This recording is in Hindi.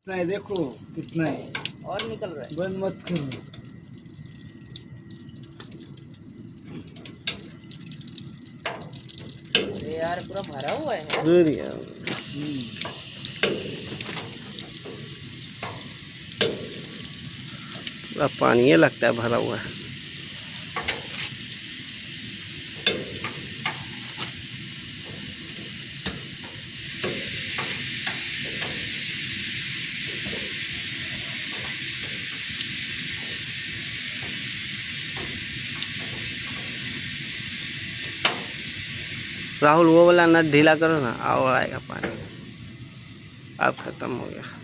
नहीं देखो कितना है। और निकल रहा बंद मत करो। है। अरे यार पूरा भरा हुआ है। अरे यार, पूरा पानी लगता है भरा हुआ है। राहुल वो वाला नट ढीला करो ना, और आएगा पानी। अब खत्म हो गया।